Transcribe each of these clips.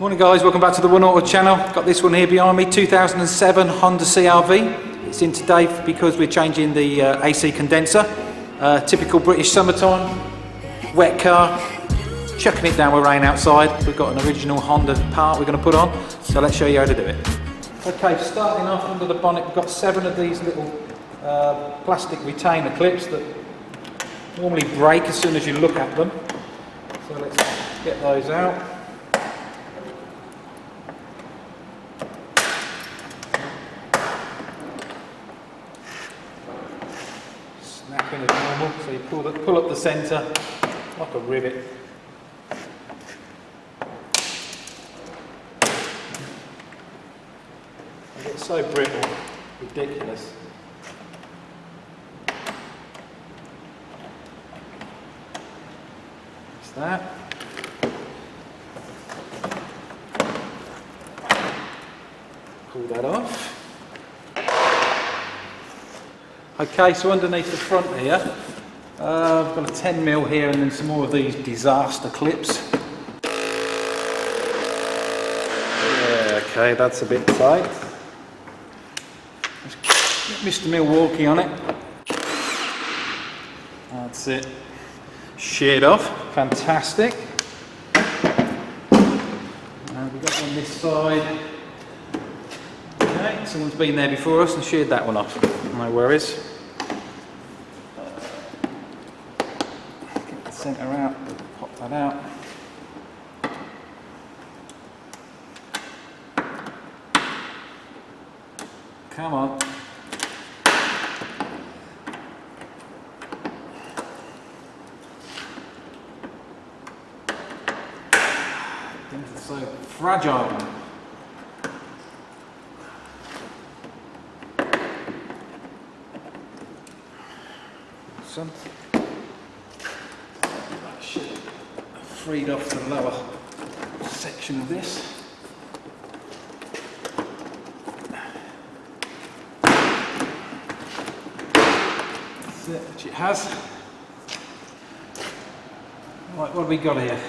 Morning guys, welcome back to the One Auto channel. Got this one here behind me, 2007 Honda CRV. It's in today because we're changing the AC condenser. Typical British summertime, wet car, chucking it down with rain outside. We've got an original Honda part we're going to put on, so let's show you how to do it. Okay, starting off under the bonnet, we've got 7 of these little plastic retainer clips that normally break as soon as you look at them. So let's get those out. Snapping as normal, so you pull up the centre like a rivet. They get so brittle, ridiculous. That's that. Pull that off. Okay, so underneath the front here, I've got a 10mm here and then some more of these disaster clips. Yeah, okay, that's a bit tight. Let's get Mr. Milwaukee on it. That's it. Sheared off, fantastic. And we've got on this side. Okay, someone's been there before us and sheared that one off. No worries. Get the centre out, pop that out. Come on. Things are so fragile. That should have freed off the lower section of this. That's it, which it has. Right, what have we got here?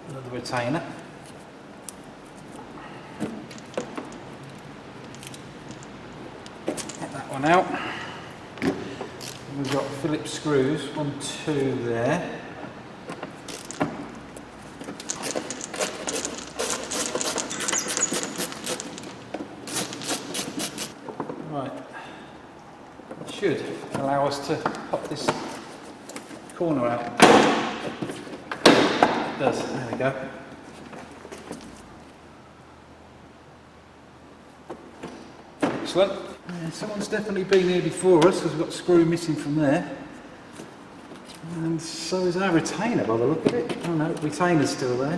Another retainer. One out. And we've got Phillips screws, 1, 2 there. Right, it should allow us to pop this corner out. It does, there we go. Excellent. Yeah, someone's definitely been here before us because we've got a screw missing from there. And so is our retainer by the look of it. Oh no, retainer's still there.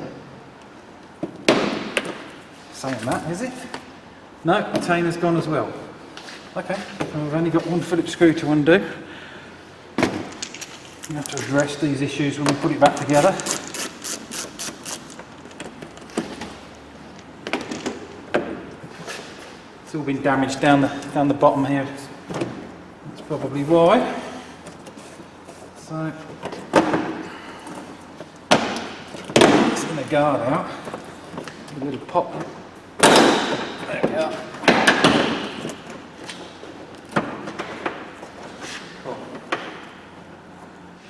Saying that, is it? No, retainer's gone as well. Okay, so we've only got one Phillips screw to undo. We have to address these issues when we put it back together. It's all been damaged down the bottom here. That's probably why. So getting the guard out. A little pop. There we are. Cool.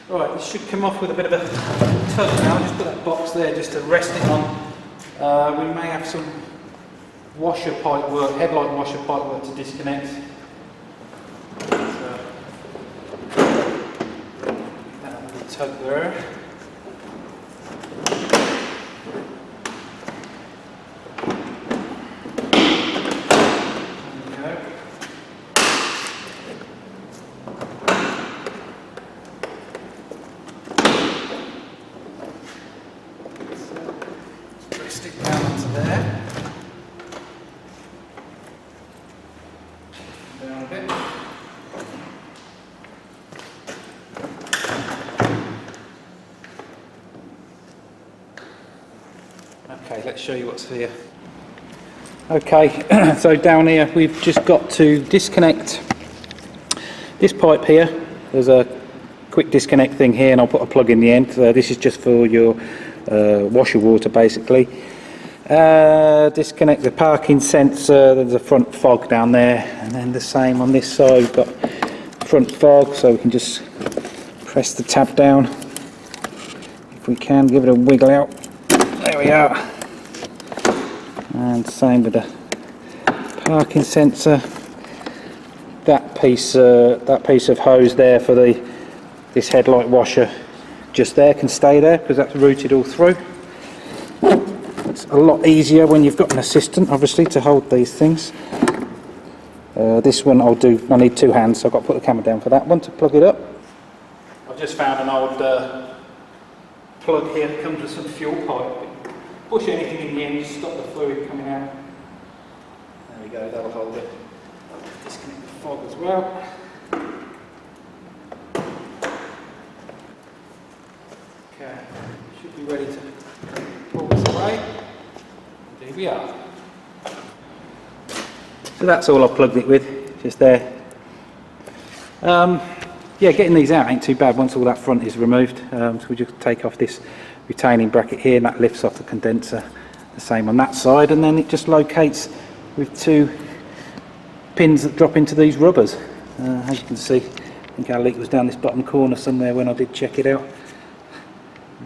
Right, this should come off with a bit of a tug now. Just put that box there just to rest it on. We may have some washer pipe work, headlight washer pipe work to disconnect. So, that little tug there. There we go. So, rest it down onto there. Down a bit. Okay, let's show you what's here. Okay, so down here we've just got to disconnect this pipe here. There's a quick disconnect thing here, and I'll put a plug in the end. This is just for your washer water basically. Disconnect the parking sensor. There's a front fog down there, and then the same on this side. We've got front fog, so we can just press the tab down if we can, give it a wiggle out. There we are. And same with the parking sensor. That piece of hose there for this headlight washer, just there, can stay there because that's routed all through. It's a lot easier when you've got an assistant, obviously, to hold these things. This one I need two hands, so I've got to put the camera down for that one to plug it up. I've just found an old plug here that comes with some fuel pipe. Push anything in the end, just stop the fluid coming out. There we go, that'll hold it. Disconnect the fog as well. Okay, should be ready to pull this away. There we are. So that's all I've plugged it with, just there. Yeah, getting these out ain't too bad once all that front is removed. So we just take off this retaining bracket here, and that lifts off the condenser. The same on that side, and then it just locates with two pins that drop into these rubbers. As you can see, I think our leak was down this bottom corner somewhere when I did check it out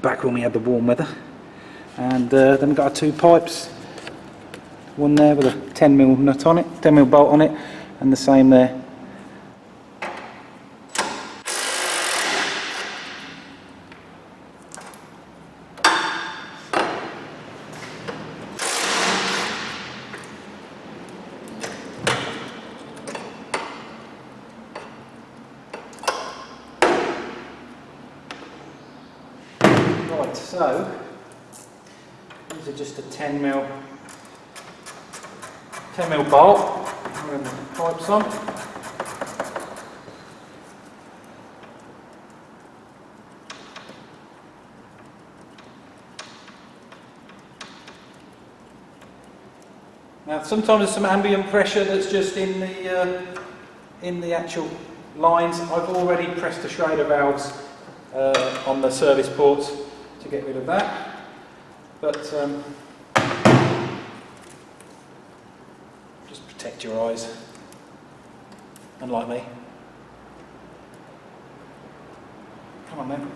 back when we had the warm weather. And then we've got our two pipes, one there with a 10mm nut on it, 10mm bolt on it, and the same there. Right, so these are just a 10mm bolt. Putting the pipes on. Now sometimes there's some ambient pressure that's just in the actual lines. I've already pressed the Schrader valves on the service ports to get rid of that, but just protect your eyes, unlike me. Come on then.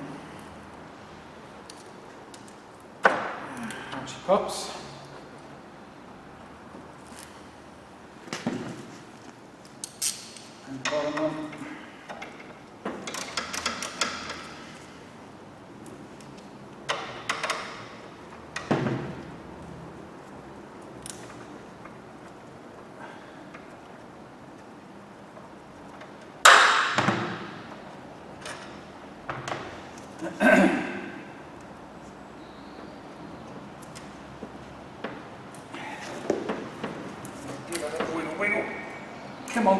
Out she pops. And the bottom one. Give it a little wiggle, wiggle. Come on.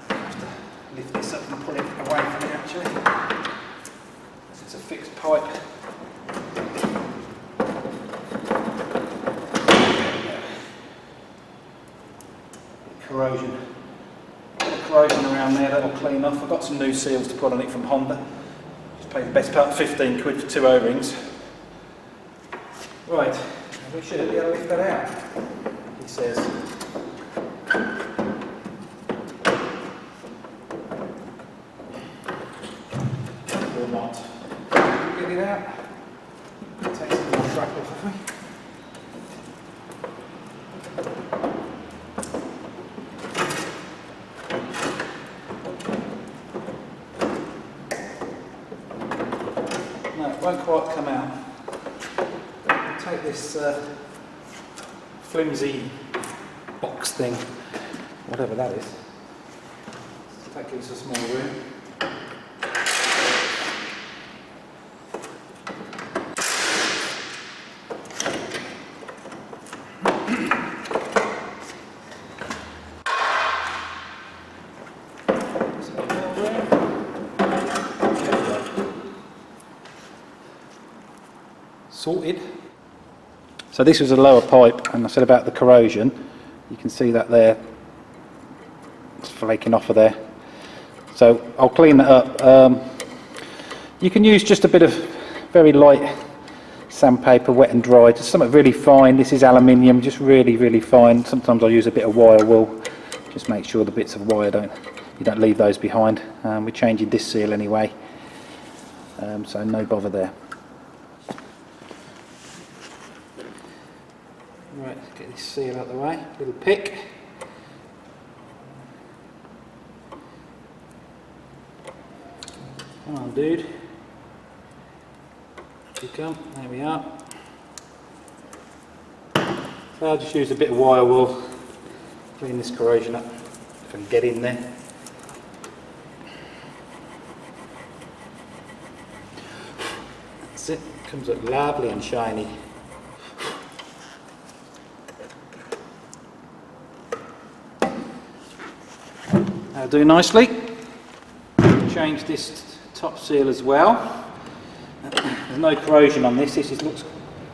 Have to lift this up and pull it away from it actually. This is a fixed pipe. Corrosion. Corrosion around there, that'll clean off. I've got some new seals to put on it from Honda. Just paid the best part of 15 quid for two O-rings. Right, we should be able to lift that out, he says. Or not. Get it out. Take some more strap off of me. No, it won't quite come out. I'll take this flimsy box thing, whatever that is. That gives us more room. Sorted. So this was a lower pipe, and I said about the corrosion, you can see that there, it's flaking off of there. So I'll clean that up. You can use just a bit of very light sandpaper, wet and dry, just something really fine. This is aluminium, just really fine. Sometimes I use a bit of wire wool, just make sure the bits of wire you don't leave those behind. We're changing this seal anyway, so no bother there. Right, let's get this seal out of the way. Little pick. Come on, dude. Here you come. There we are. So I'll just use a bit of wire wool, clean this corrosion up if I can get in there. That's it. Comes up lovely and shiny. That'll do nicely. Change this top seal as well. There's no corrosion on this. This looks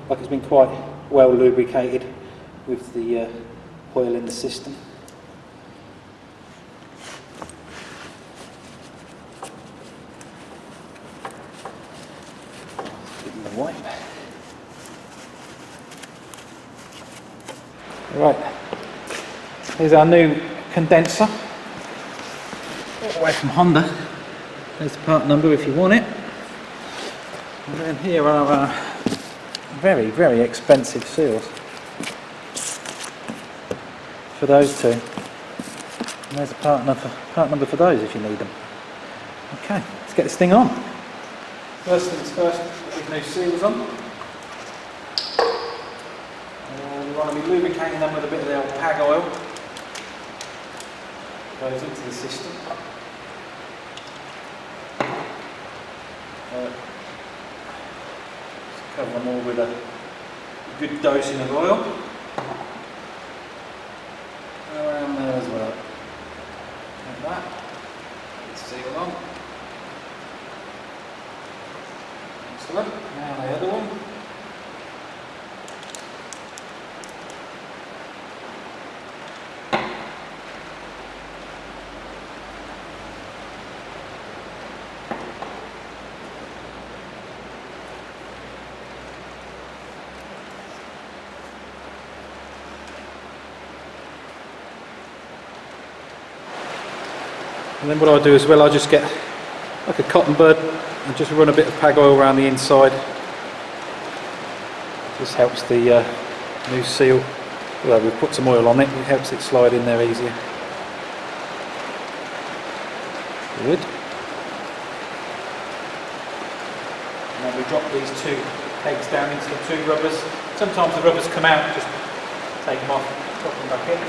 like it's been quite well lubricated with the oil in the system. Give them a wipe. Right, here's our new condenser. All the way from Honda. There's the part number if you want it. And then here are our very expensive seals for those two. And there's a part number for those if you need them. Okay, let's get this thing on. First things first, put these new seals on. We want to be lubricating them with a bit of the old pag oil. Goes into the system. Cover them all with a good dosing of oil. Around there as well. Like that. Get the seal on. Excellent. Now the other one. And then what I do as well, I just get like a cotton bud and just run a bit of pag oil around the inside. Just helps the new seal, although we've put some oil on it, it helps it slide in there easier. Good. And then we drop these two pegs down into the two rubbers. Sometimes the rubbers come out, just take them off, drop them back in.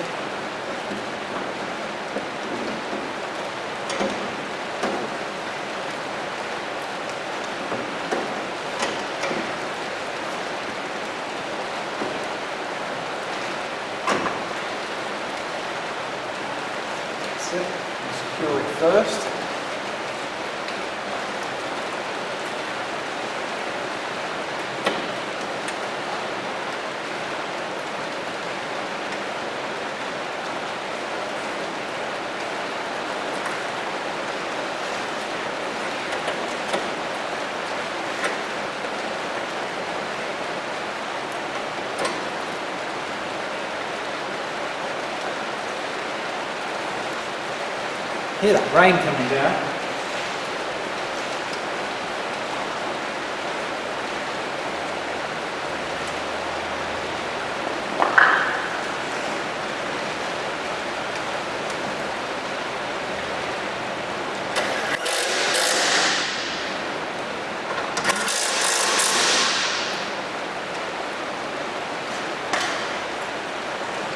Secure it first. Hear that rain coming down.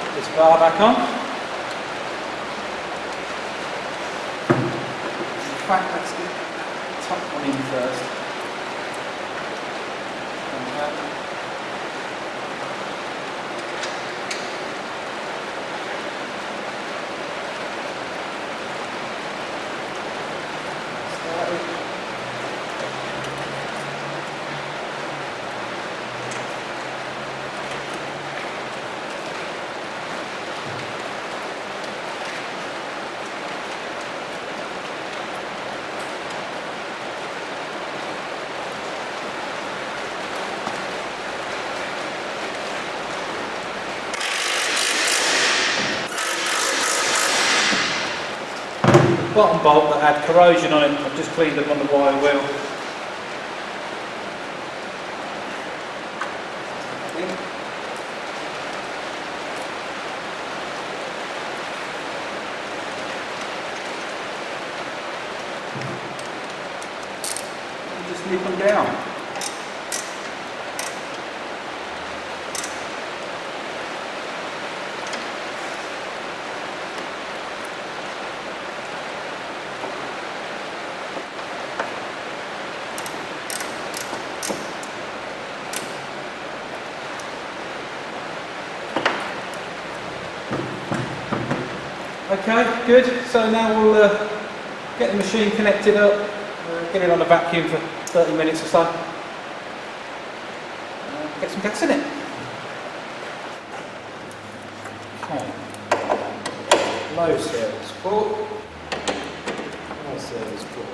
Put this bar back on. In fact, let's get the top one in first. bottom bolt that had corrosion on it. I've just cleaned up on the wire wheel. Just nip them down. Okay, good. So now we'll get the machine connected up, get it on a vacuum for 30 minutes or so. Get some gas in it. Okay. Low service port. High service port.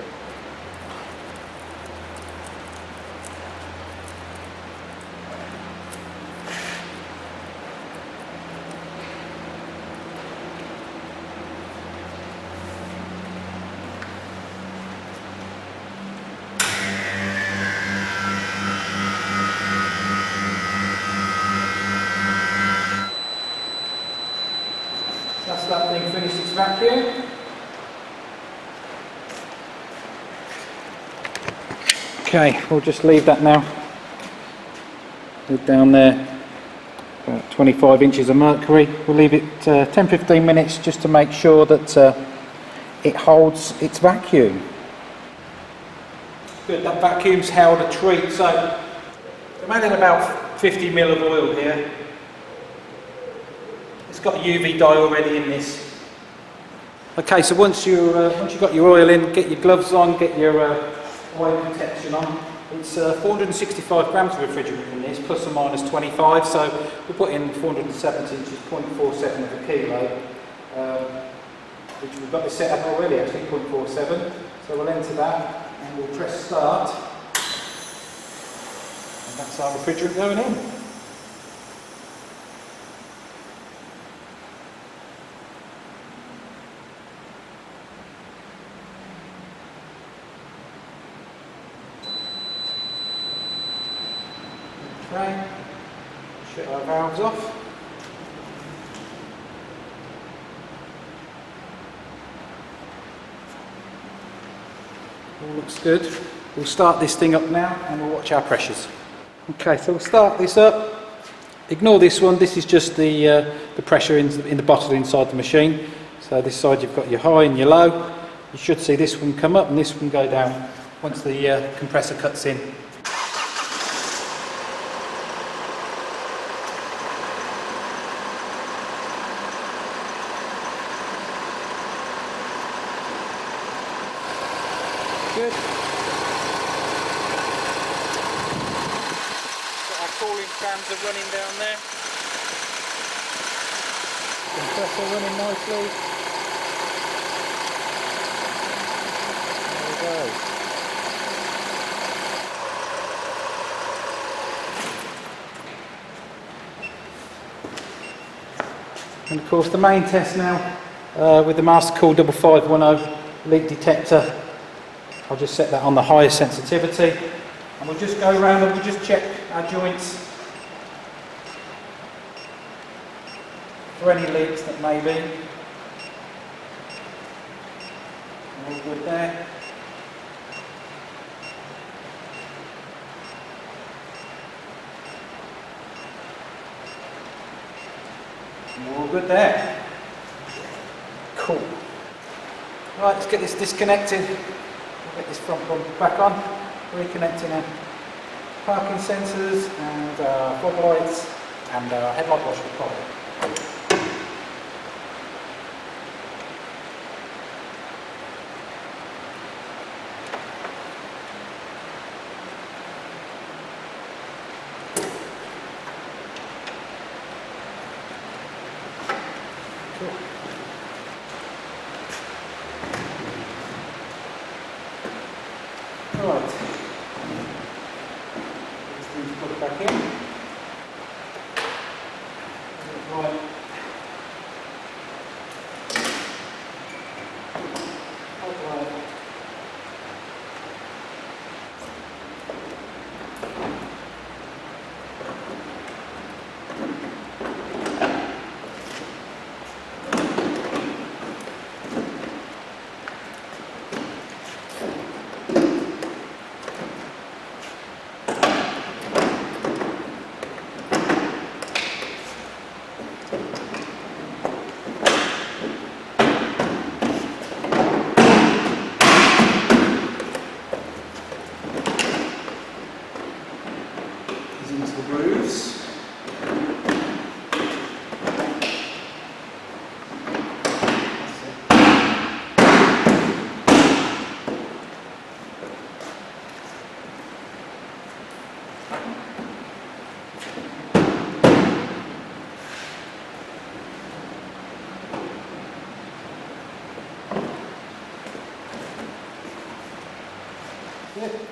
That's that thing finished its vacuum. Okay, we'll just leave that now. Leave down there about 25 inches of mercury. We'll leave it 10-15 minutes just to make sure that it holds its vacuum. Good, that vacuum's held a treat. So I'm adding about 50 ml of oil here. It's got a UV dye already in this. Okay, so once you've got your oil in, get your gloves on, get your oil protection on. It's 465 grams of refrigerant in this, plus or minus 25. So we put in 470, which is 0.47 of a kilo. Which we've got this set up already, actually 0.47. So we'll enter that and we'll press start. And that's our refrigerant going in. Okay, shut our valves off. All looks good. We'll start this thing up now and we'll watch our pressures. Okay, so we'll start this up. Ignore this one, this is just the pressure in the bottle inside the machine. So this side you've got your high and your low. You should see this one come up and this one go down once the compressor cuts in. Good. Got our cooling fans are running down there. Compressor running nicely. There we go. And of course the main test now with the Master Cool 5510 leak detector. I'll just set that on the highest sensitivity and we'll just go around and we'll just check our joints for any leaks that may be. All good there. All good there. Cool. Right, let's get this disconnected. Get this front one back on, reconnecting our parking sensors and our fog lights and our headlight washer cover. Right, just need to put it back in. Right.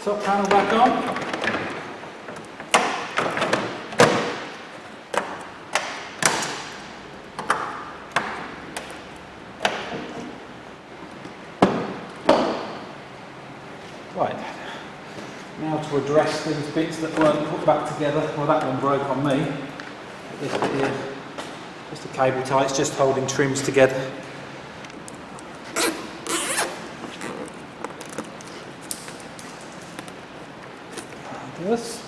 Top panel back on. Right, now to address these bits that weren't put back together. Well, that one broke on me. This bit here, just a cable tie, it's just holding trims together. This.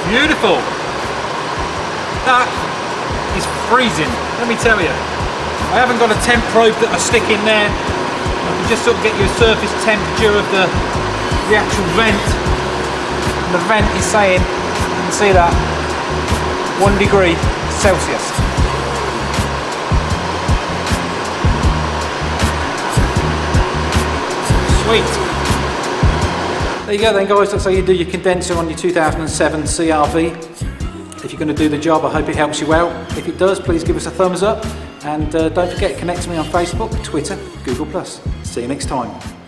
Beautiful! That is freezing, let me tell you. I haven't got a temp probe that I stick in there. I can just sort of get you a surface temperature of the actual vent. And the vent is saying, you can see that, 1 degree Celsius. Sweet. There you go then guys, that's how you do your condenser on your 2007 CRV. If you're going to do the job, I hope it helps you out. If it does, please give us a thumbs up, and don't forget, connect to me on Facebook, Twitter, Google+. See you next time.